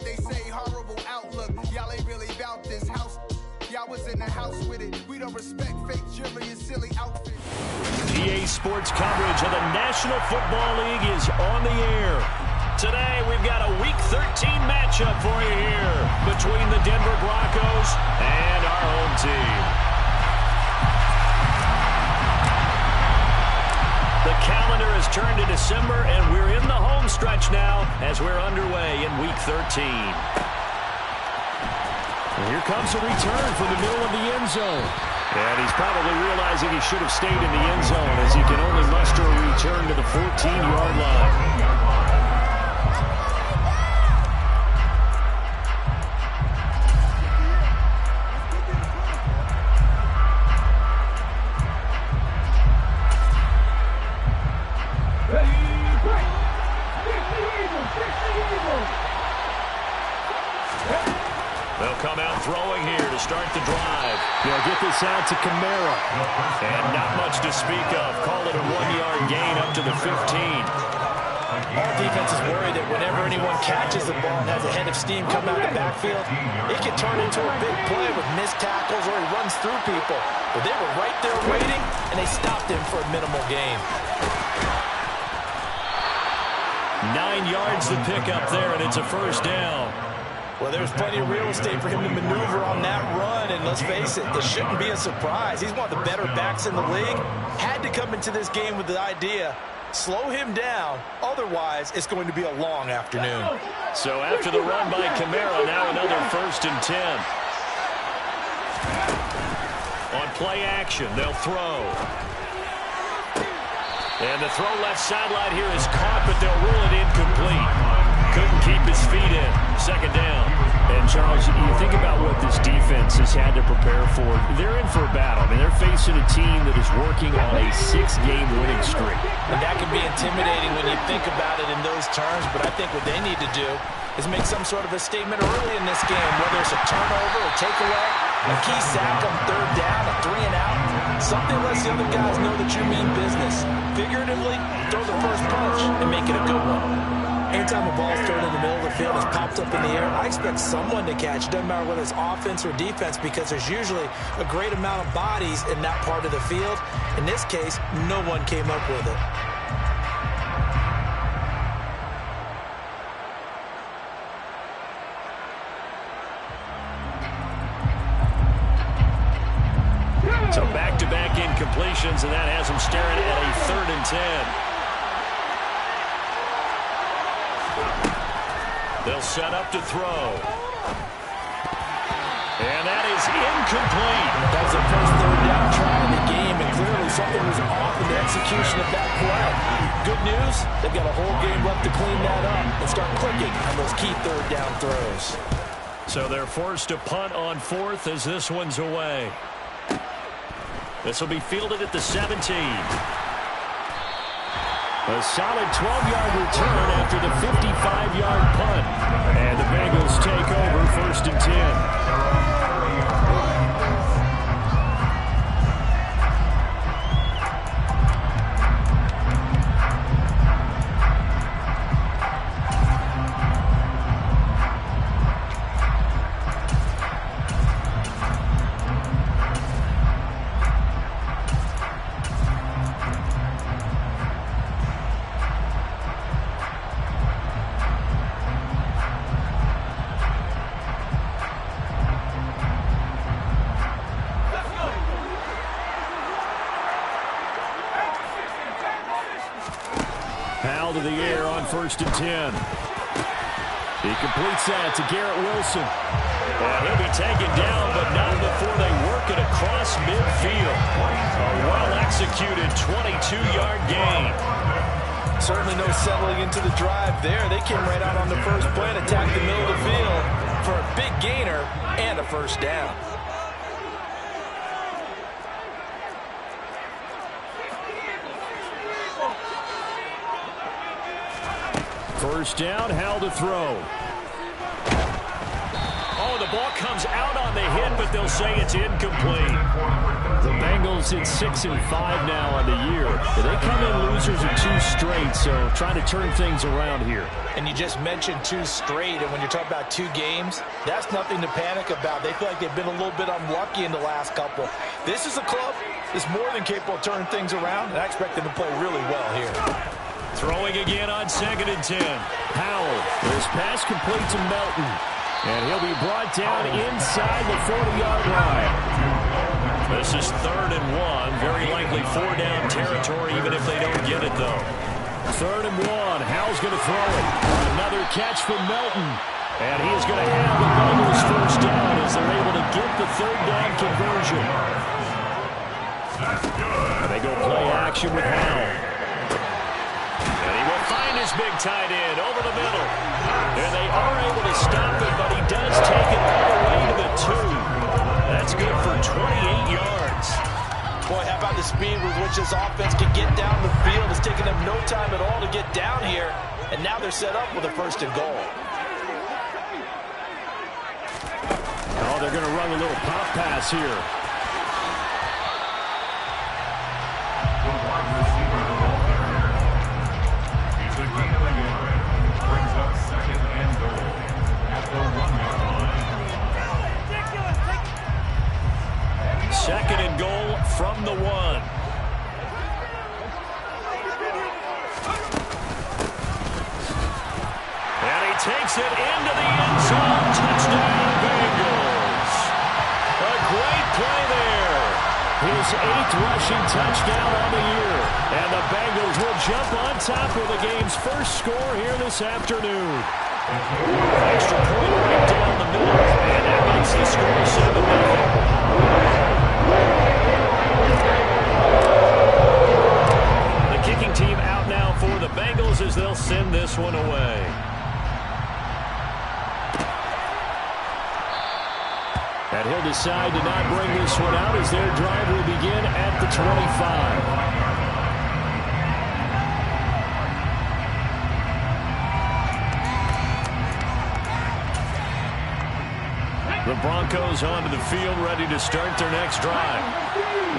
what they say, horrible outlook. Y'all ain't really about this house. Y'all was in the house with it. We don't respect fake jewelry and silly outfits. EA Sports coverage of the National Football League is on the air. Today, we've got a Week 13 matchup for you here between the Denver Broncos and our home team. The calendar has turned to December, and we're in the home stretch now as we're underway in Week 13. And here comes a return from the middle of the end zone. And he's probably realizing he should have stayed in the end zone as he can only muster a return to the 14-yard line. They'll come out throwing here to start the drive. They'll get this out to Kamara. And not much to speak of. Call it a 1-yard gain up to the 15. All defense is worried that whenever anyone catches the ball and has a head of steam come out of the backfield, it can turn into a big play with missed tackles or he runs through people. But they were right there waiting, and they stopped him for a minimal gain. 9 yards to pick up there, and it's a first down. Well, there's plenty of real estate for him to maneuver on that run, and let's face it, this shouldn't be a surprise. He's one of the better backs in the league. Had to come into this game with the idea, slow him down, otherwise it's going to be a long afternoon. So after the run by Kamara, now another 1st and 10. On play action, they'll throw. And the throw left sideline here is caught, but they'll rule it incomplete. Couldn't keep his feet in. 2nd down. And, Charles, you think about what this defense has had to prepare for. They're in for a battle. I mean, they're facing a team that is working on a 6-game winning streak. And that can be intimidating when you think about it in those terms, but I think what they need to do is make some sort of a statement early in this game, whether it's a turnover, a takeaway, a key sack on 3rd down, a 3-and-out. Something lets the other guys know that you mean business. Figuratively, throw the first punch and make it a good one. Anytime a ball's thrown in the middle of the field, it's popped up in the air, I expect someone to catch. It doesn't matter whether it's offense or defense, because there's usually a great amount of bodies in that part of the field. In this case, no one came up with it. So back-to-back incompletions, and that has them staring at a 3rd and 10. They'll set up to throw. And that is incomplete. That was the first 3rd down try in the game, and clearly something was off in the execution of that play. Good news, they've got a whole game left to clean that up and start clicking on those key 3rd down throws. So they're forced to punt on 4th as this one's away. This will be fielded at the 17. A solid 12-yard return after the 55-yard punt. And the Bengals take over 1st and 10. To the air on 1st and 10. He completes that to Garrett Wilson. And he'll be taken down, but not before they work it across midfield. A well-executed 22-yard gain. Certainly no settling into the drive there. They came right out on the first play and attacked the middle of the field for a big gainer and a 1st down. First down, Howell to throw. Oh, the ball comes out on the hit, but but they'll say it's incomplete. The Bengals at 6-5 now on the year. They come in losers in 2 straight, so trying to turn things around here. And you just mentioned 2 straight, and when you're talking about 2 games, that's nothing to panic about. They feel like they've been a little bit unlucky in the last couple. This is a club that's more than capable of turning things around, and I expect them to play really well here. Throwing again on 2nd and 10. Howell, this pass complete to Melton. And he'll be brought down inside the 40-yard line. This is 3rd and 1. Very likely 4-down territory, even if they don't get it, though. 3rd and 1. Howell's going to throw it. Another catch from Melton. And he is going to have the Bengals first down as they're able to get the 3rd down conversion. And they go play action with Howell. And he will find his big tight end over the middle. And they are able to stop it, but he does take it all the way to the 2. That's good for 28 yards. Boy, how about the speed with which this offense can get down the field? It's taken them no time at all to get down here. And now they're set up with a 1st and goal. Oh, they're going to run a little pop pass here. Second and goal from the 1. And he takes it into the end zone. Touchdown, Bengals. A great play there. His 8th rushing touchdown on the year. And the Bengals will jump on top of the game's first score here this afternoon. Extra point right down the middle. And that makes the score 7-0. The kicking team out now for the Bengals as they'll send this one away. And he'll decide to not bring this one out as their drive will begin at the 25. The Broncos onto the field, ready to start their next drive.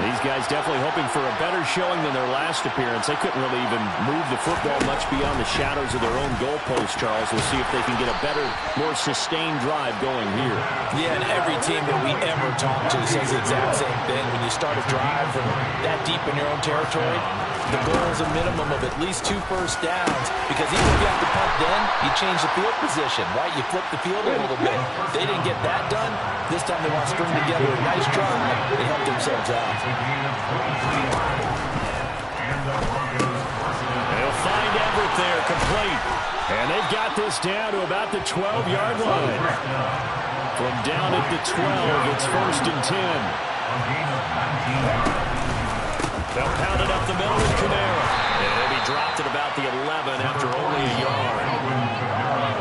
These guys definitely hoping for a better showing than their last appearance. They couldn't really even move the football much beyond the shadows of their own goalpost, Charles. We'll see if they can get a better, more sustained drive going here. Yeah, and every team that we ever talk to says the exact same thing. When you start a drive from that deep in your own territory, the goal is a minimum of at least 2 first downs, because even if you have to punt then, you change the field position, right? You flip the field a little bit. They didn't get that done. This time they want to string together a nice drive and help themselves out. They'll find Everett there, complete. And they've got this down to about the 12-yard line. From down at the 12, it's 1st and 10. They'll pound it up the middle with Kamara. And he dropped at about the 11 after only a yard.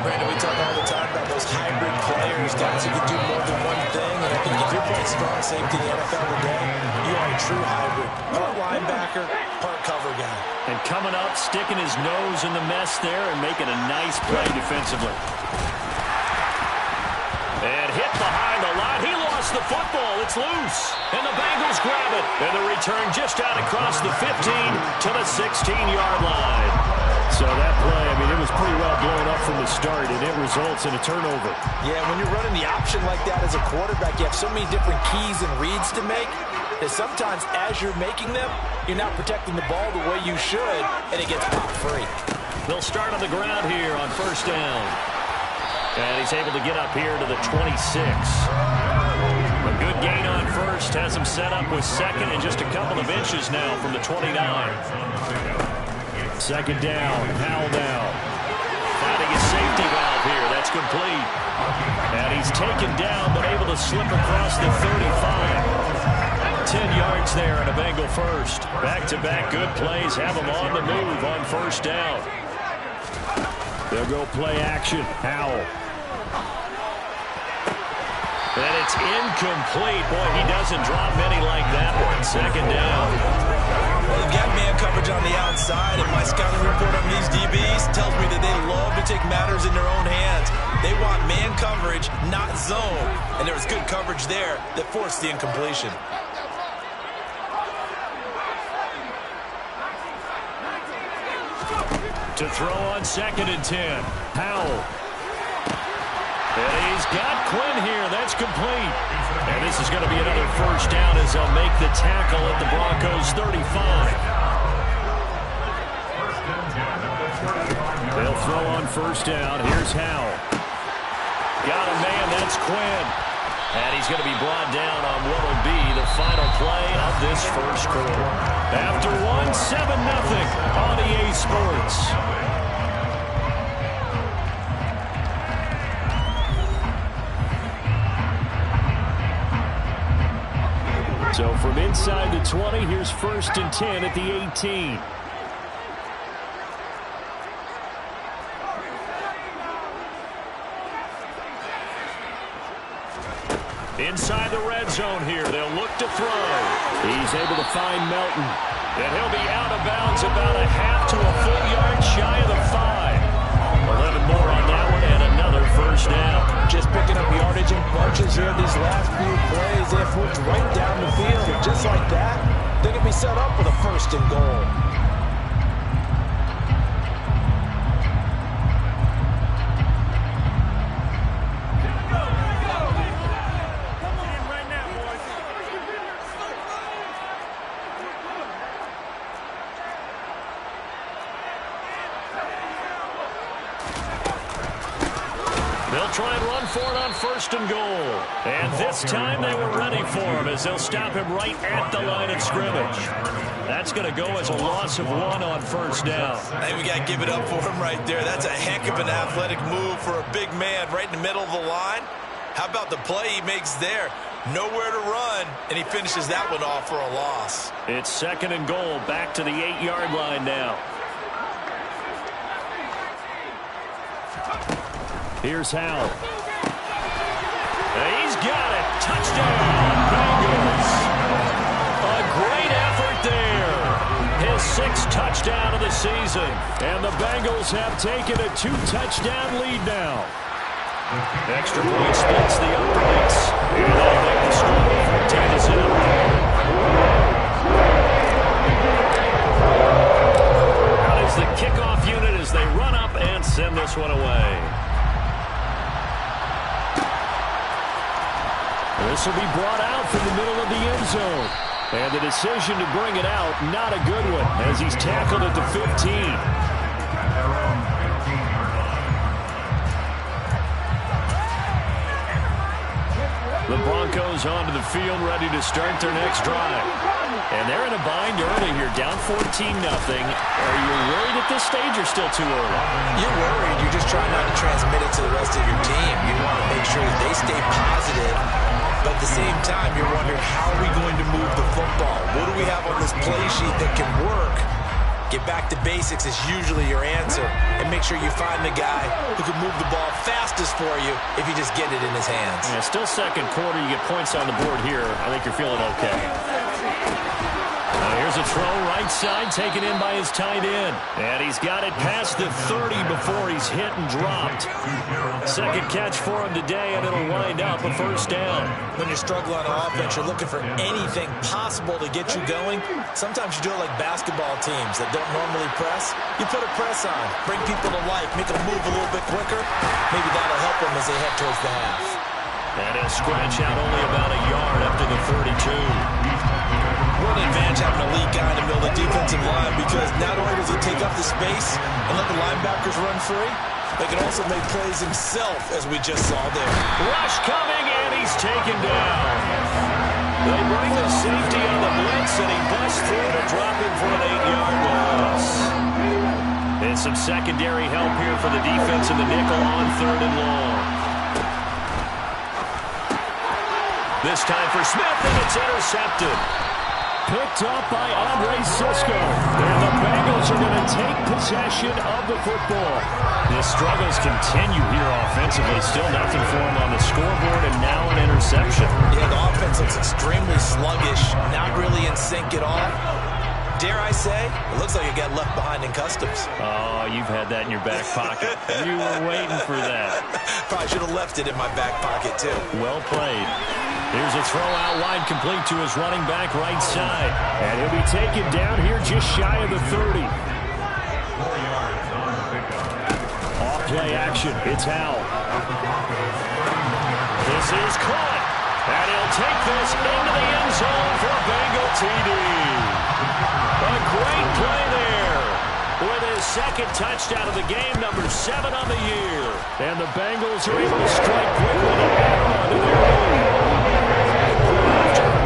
Brandon, we talk all the time about those hybrid players, guys who can do more than one thing. And I think if you're playing strong safety in the NFL today, you are a true hybrid. Part linebacker, part cover guy. And coming up, sticking his nose in the mess there and making a nice play defensively. And hit behind the line. He lost the football. It's loose. And the Bengals grab it. And the return just out across the 15 to the 16-yard line. So that play, I mean, it was pretty well blown up from the start, and it results in a turnover. Yeah, when you're running the option like that as a quarterback, you have so many different keys and reads to make that sometimes as you're making them, you're not protecting the ball the way you should, and it gets popped free. They'll start on the ground here on 1st down. And he's able to get up here to the 26. A good gain on 1st has him set up with 2nd and just a couple of inches now from the 29. 2nd down, Howell now. Finding his safety valve here. That's complete. And he's taken down but able to slip across the 35. 10 yards there and a Bengal first. Back-to-back good plays have him on the move on 1st down. They'll go play action. Howell. And it's incomplete. Boy, he doesn't drop many like that one. 2nd down. Well, they've got man coverage on the outside, and my scouting report on these DBs tells me that they love to take matters in their own hands. They want man coverage, not zone. And there was good coverage there that forced the incompletion. To throw on 2nd and 10. Howell. And he's got Quinn here. That's complete. And this is going to be another first down as they'll make the tackle at the Broncos' 35. They'll throw on first down. Here's Howell. Got a man. That's Quinn. And he's going to be brought down on what will be the final play of this first quarter. After 7-0 on EA Sports. So from inside the 20, here's 1st and 10 at the 18. Inside the red zone here, they'll look to throw. He's able to find Melton. And he'll be out of bounds about a half to a full yard shy of the 5. 11 more on that one and another first down. Just picking up yardage in bunches here these last few plays. They've moved right down the field. And just like that, they can be set up with a 1st and goal. Try and run for it on 1st and goal. And this time they were ready for him as they'll stop him right at the line of scrimmage. That's going to go as a loss of 1 on first down. Hey, we got to give it up for him right there. That's a heck of an athletic move for a big man right in the middle of the line. How about the play he makes there? Nowhere to run, and he finishes that one off for a loss. It's 2nd and goal, back to the 8-yard line now. Here's Howell. He's got it. Touchdown, Bengals. A great effort there. His 6th touchdown of the season. And the Bengals have taken a 2-touchdown lead now. Extra point splits the uprights. And they'll make the score 14-0. That is the kickoff unit as they run up and send this one away. This will be brought out from the middle of the end zone. And the decision to bring it out, not a good one, as he's tackled at the 15. The Broncos onto the field, ready to start their next drive. And they're in a bind early here, down 14-0. Are you worried at this stage or still too early? You're worried. You're just trying not to transmit it to the rest of your team. You want to make sure that they stay positive. But at the same time, you're wondering, how are we going to move the football? What do we have on this play sheet that can work? Get back to basics is usually your answer. And make sure you find the guy who can move the ball fastest for you if you just get it in his hands. Yeah, still 2nd quarter. You get points on the board here. I think you're feeling okay. Here's a throw right side taken in by his tight end. And he's got it past the 30 before he's hit and dropped. 2nd catch for him today, and it'll wind up a first down. When you struggle on offense, you're looking for anything possible to get you going. Sometimes you do it like basketball teams that don't normally press. You put a press on, bring people to life, make them move a little bit quicker. Maybe that'll help them as they head towards the half. And he'll scratch out only about a yard up to the 32. What an advantage having a lead guy in the middle of the defensive line, because not only does he take up the space and let the linebackers run free, they can also make plays himself, as we just saw there. Rush coming, and he's taken down. They bring the safety on the blitz, and he busts through to drop him for an 8-yard loss. And some secondary help here for the defense in the nickel on 3rd and long. This time for Smith, and it's intercepted. Picked up by Andre Sisco. And the Bengals are going to take possession of the football. The struggles continue here offensively. Still nothing for him on the scoreboard, and now an interception. Yeah, the offense looks extremely sluggish, not really in sync at all. dare I say, it looks like it got left behind in customs. Oh, you've had that in your back pocket. You were waiting for that. Probably should have left it in my back pocket, too. Well played. Here's a throw out wide, complete to his running back right side. And he'll be taken down here just shy of the 30. Off play action. It's Howell. This is caught. And he'll take this into the end zone for a Bengal TD. A great play there. With his second touchdown of the game, number 7 on the year. And the Bengals are able to strike quickly to add on to their lead.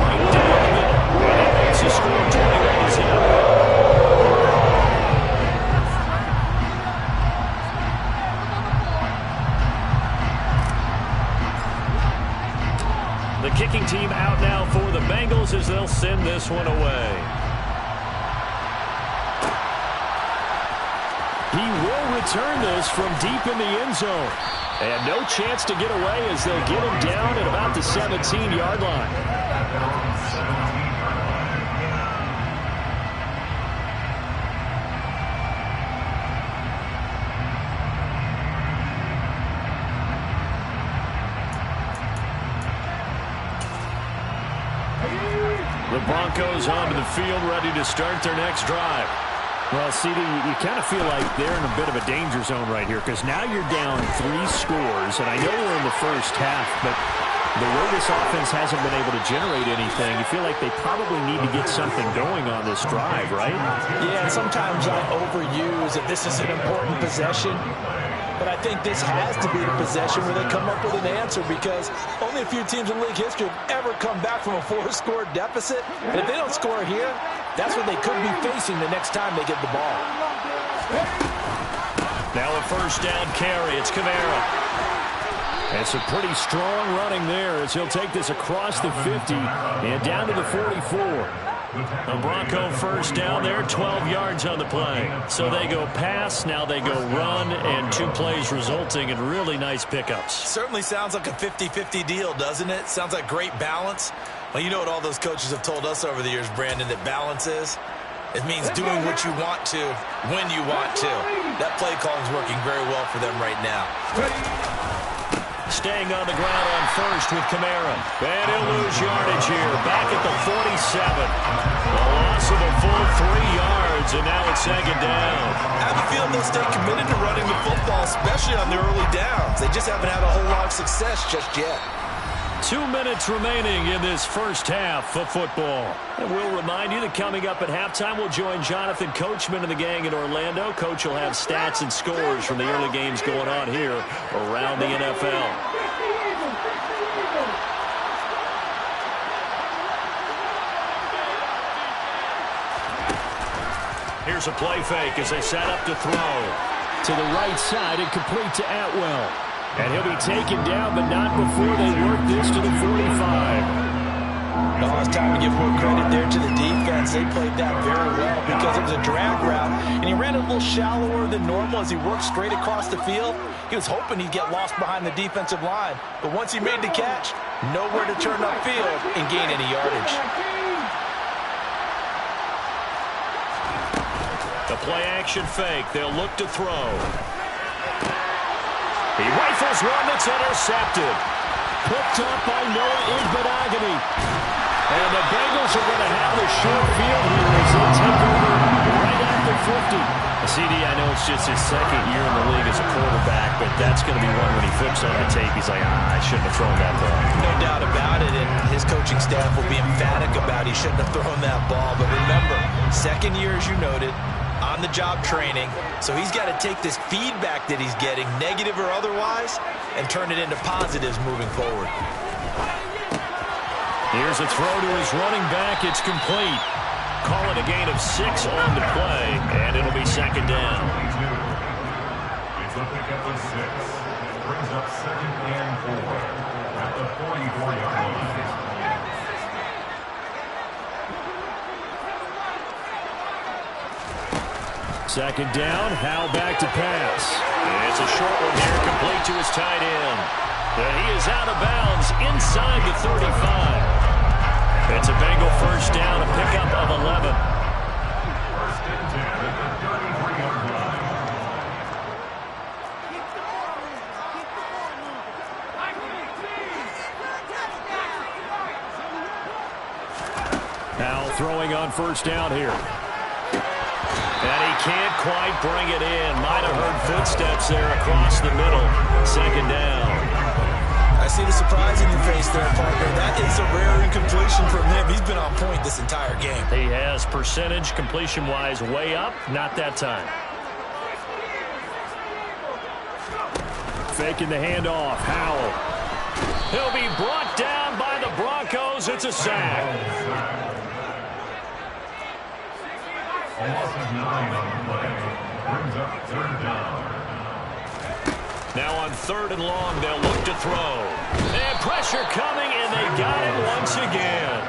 Right down the middle. And that makes the score 21-7. The kicking team out now for the Bengals as they'll send this one away. He will return this from deep in the end zone. And no chance to get away as they'll get him down at about the 17-yard line. The Broncos onto the field, ready to start their next drive. Well, CD, you kind of feel like they're in a bit of a danger zone right here because now you're down 3 scores, and I know we're in the first half, but the way this offense hasn't been able to generate anything, you feel like they probably need to get something going on this drive, right? Yeah, and sometimes I overuse that this is an important possession. But I think this has to be the possession where they come up with an answer because only a few teams in league history have ever come back from a 4-score deficit. And if they don't score here, that's what they could be facing the next time they get the ball. Now a first down carry. It's Kamara. It's a pretty strong running there as he'll take this across the 50 and down to the 44. A Bronco first down there, 12 yards on the play. So they go pass, now they go run, and 2 plays resulting in really nice pickups. Certainly sounds like a 50-50 deal, doesn't it? Sounds like great balance. Well, you know what all those coaches have told us over the years, Brandon, that balance is? It means doing what you want to, when you want to. That play calling is working very well for them right now. Staying on the ground on first with Kamara. And he'll lose yardage here. Back at the 47. A loss of a full 3 yards, and now it's second down. I have a feeling they'll stay committed to running the football, especially on the early downs. They just haven't had a whole lot of success just yet. 2 minutes remaining in this first half of football. And we'll remind you that coming up at halftime, we'll join Jonathan Coachman and the gang in Orlando. Coach will have stats and scores from the early games going on here around the NFL. Here's a play fake as they set up to throw. To the right side and complete to Atwell. And he'll be taken down, but not before they work this to the 45. No, it's time to give more credit there to the defense. They played that very well because it was a drag route, and he ran a little shallower than normal as he worked straight across the field. He was hoping he'd get lost behind the defensive line, but once he made the catch, nowhere to turn upfield and gain any yardage. The play-action fake. They'll look to throw. He rifles one that's intercepted. Picked up by Noah Igbenogany. And the Bengals are going to have a short field here as they take over right at the 50. CD, I know it's just his second year in the league as a quarterback, but that's going to be one when he flips on the tape. He's like, I shouldn't have thrown that ball. No doubt about it, and his coaching staff will be emphatic about he shouldn't have thrown that ball. But remember, second year, as you noted, on-the-job training, so he's got to take this feedback that he's getting, negative or otherwise, and turn it into positives moving forward. Here's a throw to his running back. It's complete. Call it a gain of 6 on the play, and it'll be second down. It's a pick up of 6. Brings up 2nd and 4 at the 44-yard line. Second down, Howell back to pass. It's a short one here, complete to his tight end. And he is out of bounds inside the 35. It's a Bengal first down, a pickup of 11. throwing on first down here. And he can't quite bring it in. Might have heard footsteps there across the middle. Second down. I see the surprise in your face there, partner. That is a rare incompletion from him. He's been on point this entire game. He has percentage completion-wise way up. Not that time. Faking the handoff. Howell. He'll be brought down by the Broncos. It's a sack. A loss of 9 on the play. Brings up third down. Now on 3rd and long, they'll look to throw. And pressure coming, and they got it once again.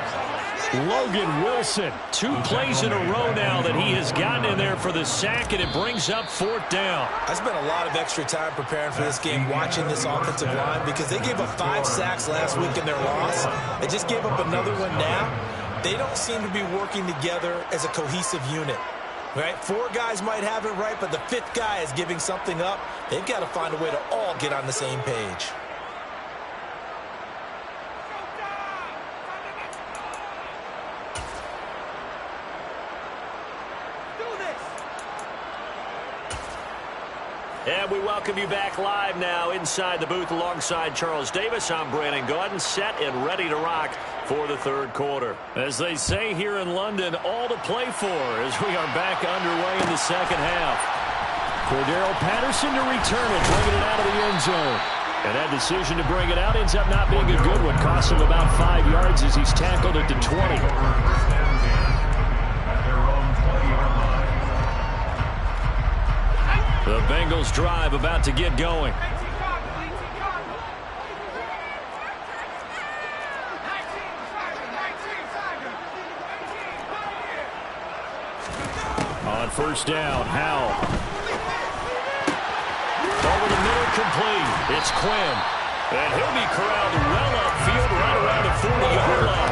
Logan Wilson, 2 plays in a row now that he has gotten in there for the sack, and it brings up 4th down. I spent a lot of extra time preparing for this game, watching this offensive line, because they gave up 5 sacks last week in their loss. They just gave up another one now. They don't seem to be working together as a cohesive unit. Right? 4 guys might have it right, but the 5th guy is giving something up. They've got to find a way to all get on the same page. And we welcome you back live now inside the booth alongside Charles Davis. I'm Brandon Gaudin, set and ready to rock for the 3rd quarter. As they say here in London, all to play for as we are back underway in the 2nd half. Cordero Patterson to return it, bringing it out of the end zone. And that decision to bring it out ends up not being a good one. Costs him about 5 yards as he's tackled at the 20. The Bengals drive about to get going. On first down, Howell. Over the middle, complete. It's Quinn. And he'll be corralled well upfield right around the 40-yard line.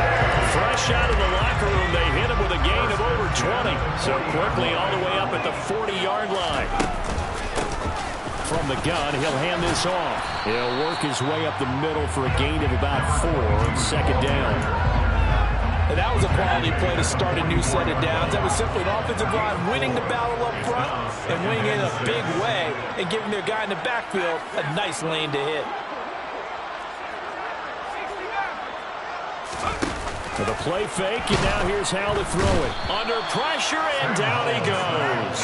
Fresh out of the locker room, they hit him with a gain of over 20. So quickly all the way up at the 40-yard line. From the gun, he'll hand this off. He'll work his way up the middle for a gain of about 4 on 2nd down. And that was a quality play to start a new set of downs. That was simply an offensive line winning the battle up front and winning it in a big way and giving their guy in the backfield a nice lane to hit. For the play fake, and now here's how to throw it. Under pressure, and down he goes.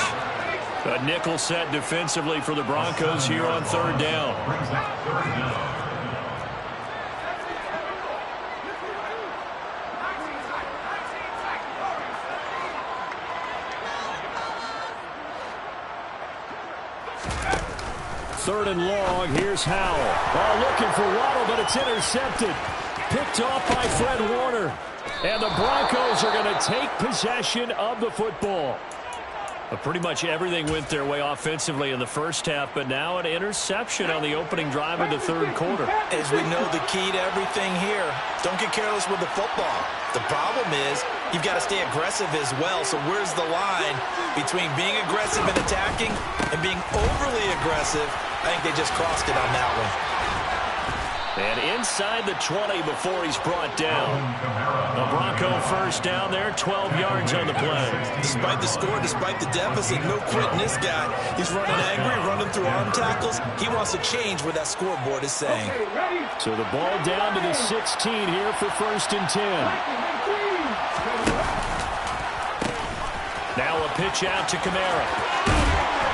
A nickel set defensively for the Broncos here on 3rd down. Third and long, here's Howell. Oh, looking for Waddle, but it's intercepted. Picked off by Fred Warner. And the Broncos are going to take possession of the football. But pretty much everything went their way offensively in the first half, but now an interception on the opening drive of the 3rd quarter. As we know, the key to everything here, don't get careless with the football. The problem is you've got to stay aggressive as well. So where's the line between being aggressive and attacking and being overly aggressive? I think they just crossed it on that one. And inside the 20 before he's brought down. A Bronco first down there, 12 yards on the play. Despite the score, despite the deficit, no quitting this guy. He's running angry, running through arm tackles. He wants to change what that scoreboard is saying. So the ball down to the 16 here for 1st and 10. Now a pitch out to Kamara.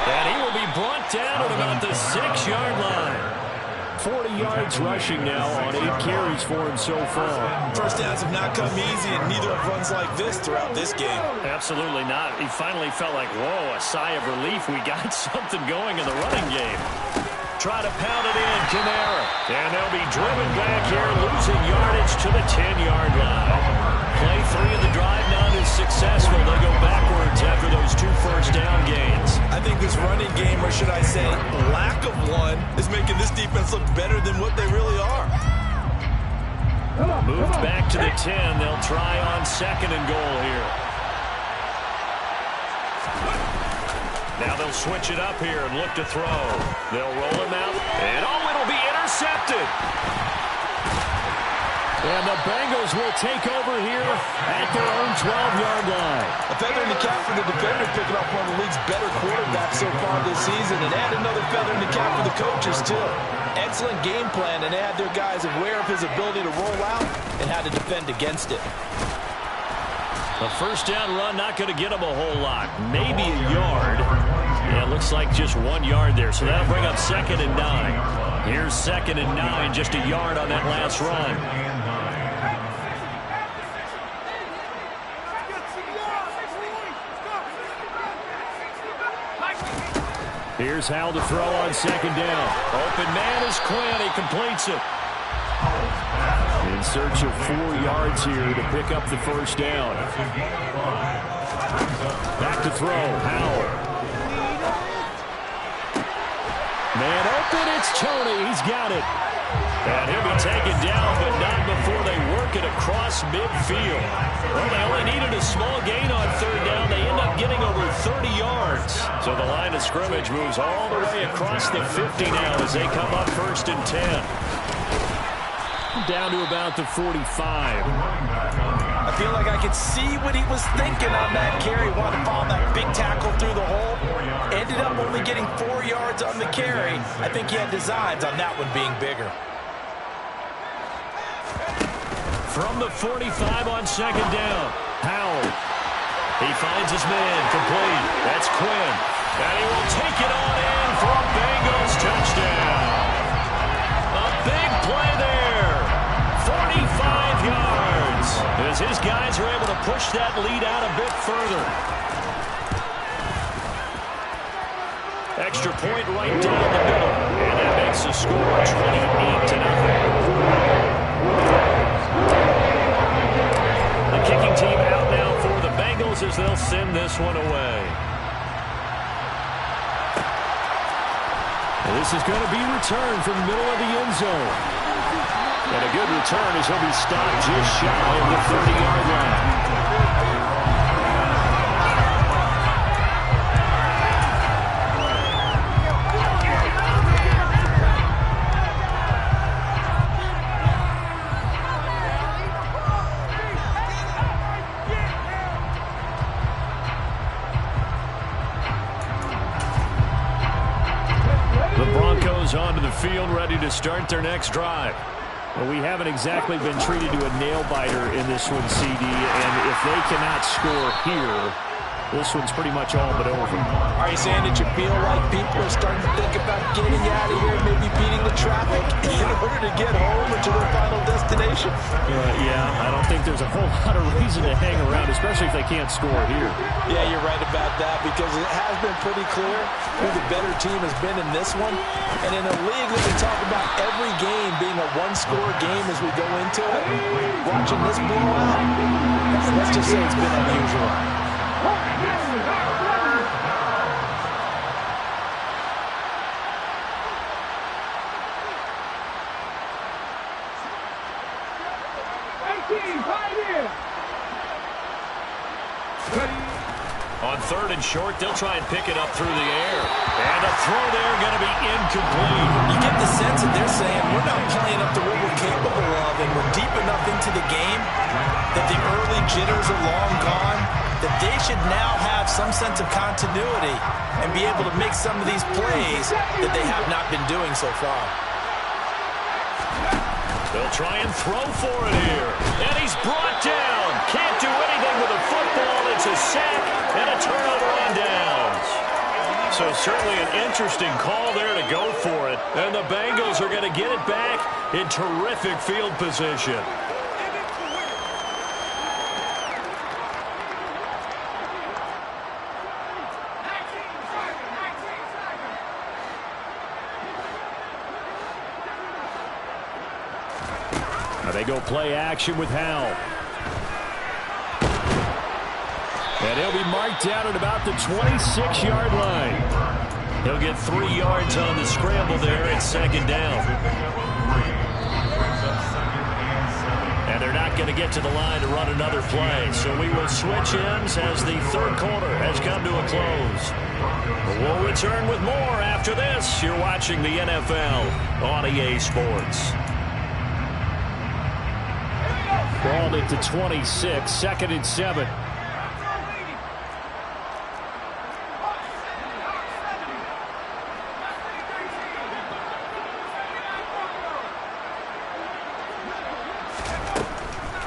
And he will be brought down at about the 6-yard line. 40 yards rushing now on 8 carries for him so far. First downs have not come easy, and neither have runs like this throughout this game. Absolutely not. He finally felt like, whoa, a sigh of relief. We got something going in the running game. Try to pound it in, Kamara. And they'll be driven back here, losing yardage to the 10-yard line. Play 3 of the drive not as successful. They go backwards after those 2 first down gains. I think this running game, or should I say lack of one, is making this defense look better than what they really are. Moved back to the 10. They'll try on 2nd and goal here. Now they'll switch it up here and look to throw. They'll roll him out. And, oh, it'll be intercepted. And the Bengals Broncos will take over here at their own 12-yard line. A feather in the cap for the defender, picking up one of the league's better quarterbacks so far this season, and add another feather in the cap for the coaches, too. Excellent game plan, and they had their guys aware of his ability to roll out and how to defend against it. A first down run, not going to get him a whole lot. Maybe a yard. Yeah, it looks like just 1 yard there, so that'll bring up 2nd and 9. Here's 2nd and 9, just a yard on that last run. Here's Howell to throw on 2nd down. Open man is Quinn. He completes it. In search of 4 yards here to pick up the first down. Back to throw. Howell. Man open. It's Tony. He's got it. And he'll be taken down, but not before they work it across midfield. Well, they only needed a small gain on 3rd down. They end up getting over 30 yards. So the line of scrimmage moves all the way across the 50 now as they come up 1st and 10. Down to about the 45. I feel like I could see what he was thinking on that carry. Wanted to follow that big tackle through the hole. Ended up only getting 4 yards on the carry. I think he had designs on that one being bigger. From the 45 on 2nd down, Howell. He finds his man, complete. That's Quinn. And he will take it on in for a Bengals touchdown. A big play there. 45 yards. As his guys are able to push that lead out a bit further. Extra point right down the middle. And that makes the score 28-0. The kicking team out now for the Bengals as they'll send this one away. And this is going to be returned from the middle of the end zone. And a good return as he'll be stopped just shy of the 30-yard line. Onto the field, ready to start their next drive. Well, we haven't exactly been treated to a nail-biter in this one, CD, and if they cannot score here, this one's pretty much all but over. Are you saying that you feel like people are starting to think about getting out of here, maybe beating the traffic in order to get home or to their final destination? Yeah, I don't think there's a whole lot of reason to hang around, especially if they can't score here. Yeah, you're right about that, because it has been pretty clear who the better team has been in this one. And in a league where they talk about every game being a one-score game as we go into it, watching this blowout, let's just say it's been unusual. On 3rd and short, they'll try and pick it up through the air. And a throw there going to be incomplete. You get the sense that they're saying we're not playing up to what we're capable of, and we're deep enough into the game that the early jitters are long gone, that they should now have some sense of continuity and be able to make some of these plays that they have not been doing so far. They'll try and throw for it here. And he's brought down. Can't do anything with a football. It's a sack and a turnover on downs. So certainly an interesting call there to go for it. And the Bengals are going to get it back in terrific field position. They go play action with Howell. And he'll be marked down at about the 26-yard line. He'll get 3 yards on the scramble there at 2nd down. And they're not going to get to the line to run another play. So we will switch ends as the 3rd quarter has come to a close. We'll return with more after this. You're watching the NFL on EA Sports. Ball held it to 26, 2nd and 7.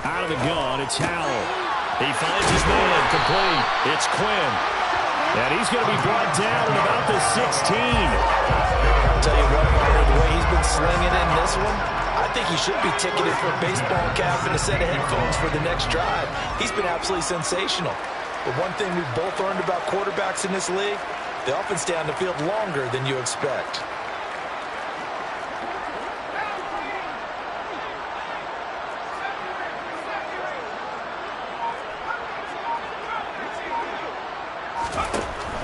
Out of the gun, it's Howell. He finds his man, complete. It's Quinn. And he's going to be brought down at about the 16. I'll tell you what, the way he's been slinging in this one, I think he should be ticketed for a baseball cap and a set of headphones for the next drive. He's been absolutely sensational. But one thing we've both learned about quarterbacks in this league, they often stay on the field longer than you expect.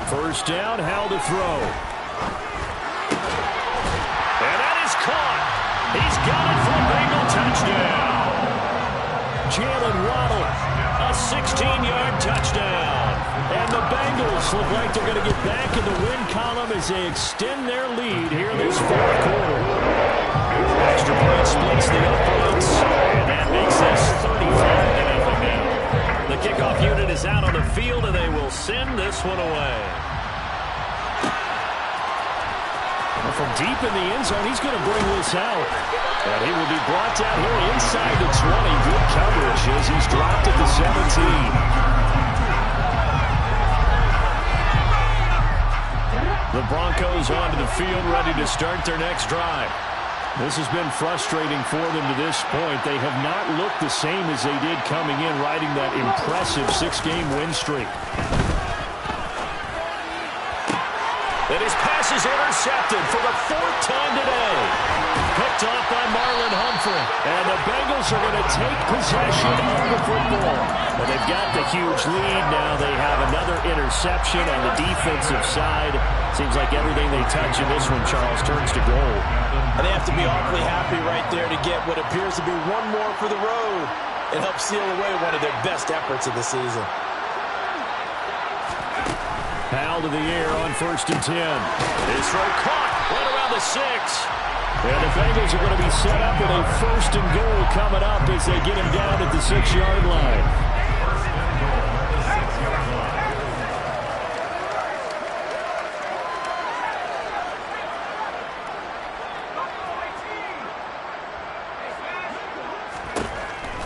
First down, Howell to throw. And that is caught. He's got it for a Bengal touchdown. Jalen Waddle, a 16-yard touchdown. And the Bengals look like they're going to get back in the win column as they extend their lead here in this fourth quarter. Extra point splits the uprights, and that makes this 35-0 now. The kickoff unit is out on the field, and they will send this one away. From deep in the end zone, he's going to bring this out. And he will be brought down here inside the 20. Good coverage as he's dropped at the 17. The Broncos onto the field, ready to start their next drive. This has been frustrating for them to this point. They have not looked the same as they did coming in, riding that impressive 6-game win streak. And his pass is intercepted for the 4th time today. Picked off by Marlon Humphrey. And the Bengals are going to take possession of the football. And they've got the huge lead. Now they have another interception on the defensive side. Seems like everything they touch in this one, Charles, turns to gold. And they have to be awfully happy right there to get what appears to be one more for the road and help seal away one of their best efforts of the season. Howell to the air on 1st and 10. His throw caught right around the 6. And the Bengals are going to be set up with a 1st and goal coming up as they get him down at the 6-yard line.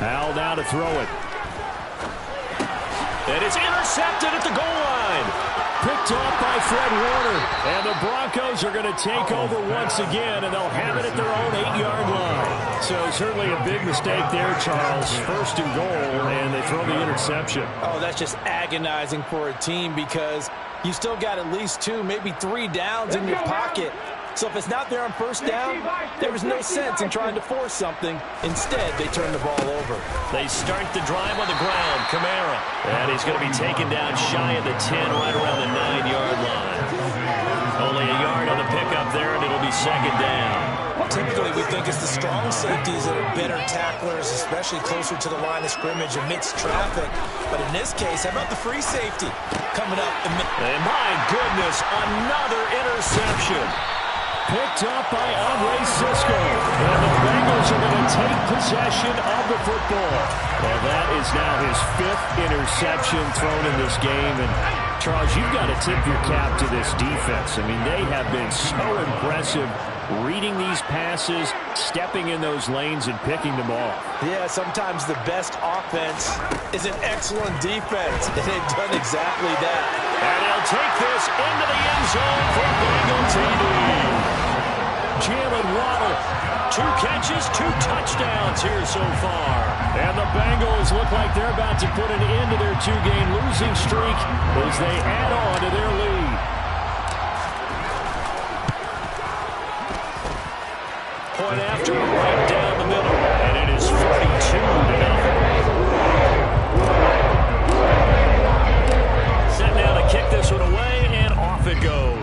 Howell now to throw it. And it's intercepted at the goal line. Picked off by Fred Warner. And the Broncos are going to take over once again, and they'll have it at their own 8-yard line. So certainly a big mistake there, Charles. 1st and goal, and they throw the interception. Oh, that's just agonizing for a team because you still got at least 2, maybe 3 downs in your pocket. So if it's not there on 1st down, there was no sense in trying to force something. Instead, they turn the ball over. They start the drive on the ground. Kamara. And he's going to be taken down shy of the 10, right around the 9-yard line. Only a yard on the pickup there, and it'll be 2nd down. Typically, we think it's the strong safeties that are better tacklers, especially closer to the line of scrimmage amidst traffic. But in this case, how about the free safety coming up? And my goodness, another interception. Picked up by Andre Sisco. And the Bengals are going to take possession of the football. And that is now his 5th interception thrown in this game. And Charles, you've got to tip your cap to this defense. I mean, they have been so impressive reading these passes, stepping in those lanes, and picking them off. Yeah, sometimes the best offense is an excellent defense, and they've done exactly that. And he'll take this into the end zone for Bengal TD. Jalen Waddle, 2 catches, 2 touchdowns here so far. And the Bengals look like they're about to put an end to their 2-game losing streak as they add on to their lead. Point after, right down the middle, and it is 42-0. Set now to kick this one away, and off it goes.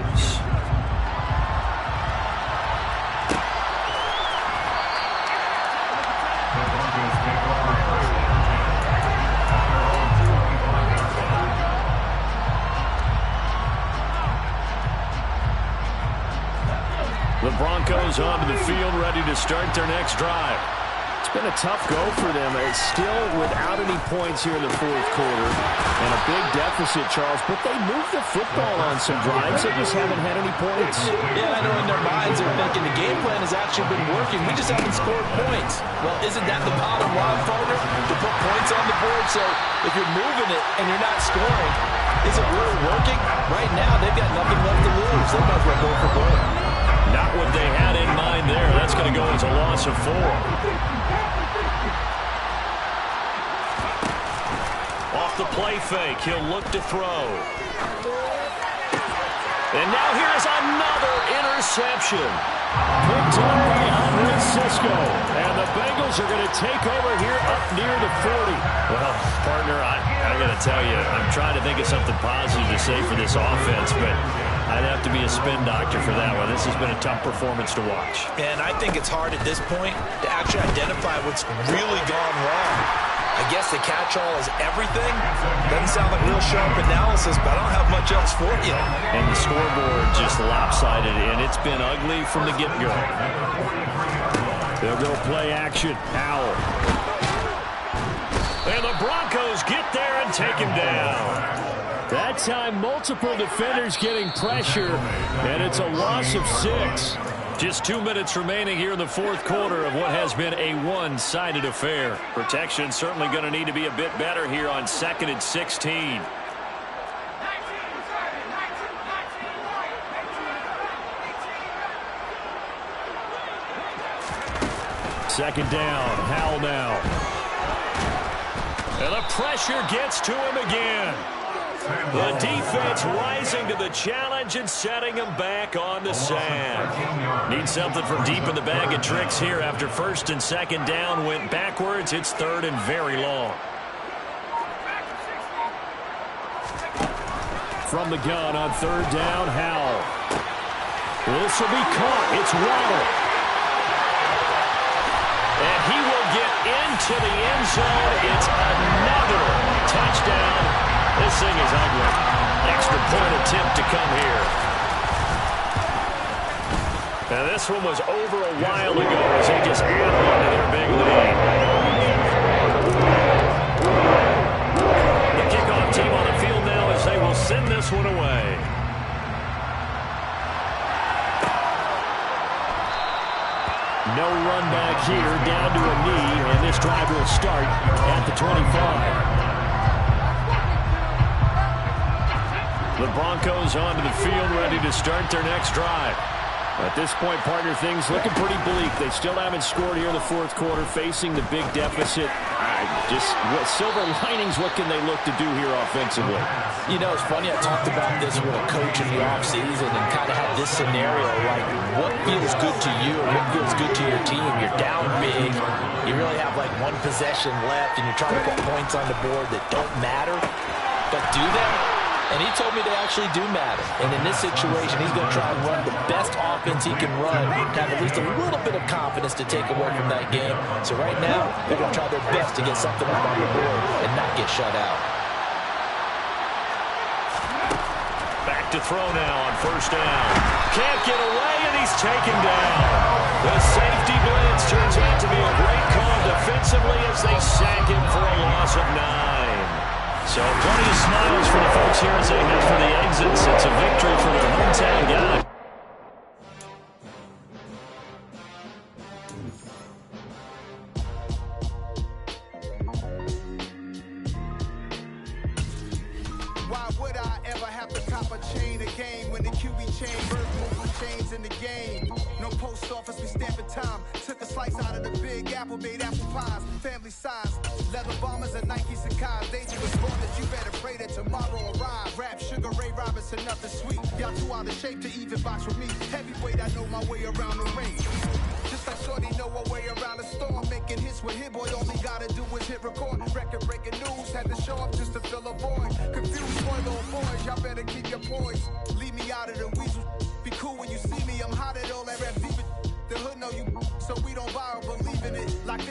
The Broncos onto the field, ready to start their next drive. It's Been a tough go for them. It's still without any points here in the fourth quarter. And a big deficit, Charles. But they moved the football on some drives. They just haven't had any points. Yeah, I know in their minds they're thinking the game plan has actually been working. We just haven't scored points. Well, isn't that the bottom line, partner? To put points on the board. So if you're moving it and you're not scoring, is it really working? Right now, they've got nothing left to lose. They might as well go for gold. Not what they had in mind there. That's going to go as a loss of 4. Off the play fake, he'll look to throw. And now here's another interception. Picked up by Andres Cisco. And the Bengals are going to take over here up near the 40. Well, partner, I got to tell you, I'm trying to think of something positive to say for this offense, but I'd have to be a spin doctor for that one. This has been a tough performance to watch. And I think it's hard at this point to actually identify what's really gone wrong. I guess the catch-all is everything. Doesn't sound like real sharp analysis, but I don't have much else for you. And the scoreboard just lopsided, and it's been ugly from the get-go. They'll go play action. Howell. And the Broncos get there and take him down. That time, multiple defenders getting pressure, and it's a loss of 6. Just 2 minutes remaining here in the fourth quarter of what has been a one-sided affair. Protection certainly going to need to be a bit better here on 2nd and 16. Second down, Howell now. And the pressure gets to him again. The defense rising to the challenge and setting him back on the sand. Need something from deep in the bag of tricks here after 1st and 2nd down went backwards. It's 3rd and very long. From the gun on 3rd down, Howell. This will be caught. It's Waddle. And he will get into the end zone. It's another touchdown. This thing is ugly. Extra point attempt to come here. Now this one was over a while ago as they just added on to their big lead. The kickoff team on the field now as they will send this one away. No run back here, down to a knee, and this drive will start at the 25. The Broncos onto the field, ready to start their next drive. At this point, partner, things looking pretty bleak. They still haven't scored here in the fourth quarter, facing the big deficit. Silver linings, what can they look to do here offensively? You know, it's funny, I talked about this with a coach in the offseason and kind of had this scenario, like what feels good to you or what feels good to your team. You're down big. You really have like one possession left, and you're trying to put points on the board that don't matter. But do they? And he told me they actually do matter. And in this situation, he's going to try and run the best offense he can run to have at least a little bit of confidence to take away from that game. So right now, they're going to try their best to get something up on the board and not get shut out. Back to throw now on 1st down. Can't get away, and he's taken down. The safety blitz turns out to be a great call defensively as they sack him for a loss of 9. So plenty of smiles for the folks here as they head for the exits. It's a victory for their hometown guy. Why would I ever have to cop a chain a game when the QB chain birth moving chains in the game? No post office, we stamping time. Took a slice out of the big apple, made apple pies, family size. Leather bombers and Nike Sacai's. Dangerous that you better pray that tomorrow arrive. Rap, Sugar Ray Robinson, nothing sweet. Y'all too out of shape to even box with me. Heavyweight, I know my way around the ring. Just like Shorty know her way around the storm. Making hits with Hit Boy, all he gotta do is hit record. Record breaking news, had to show up just to fill a void. Confused boy, little boys, y'all better keep your poise. Leave me out of the weasel. Be cool when you see me, I'm hot at all that rap deep. The hood know you, so we don't buy or believe in it. Like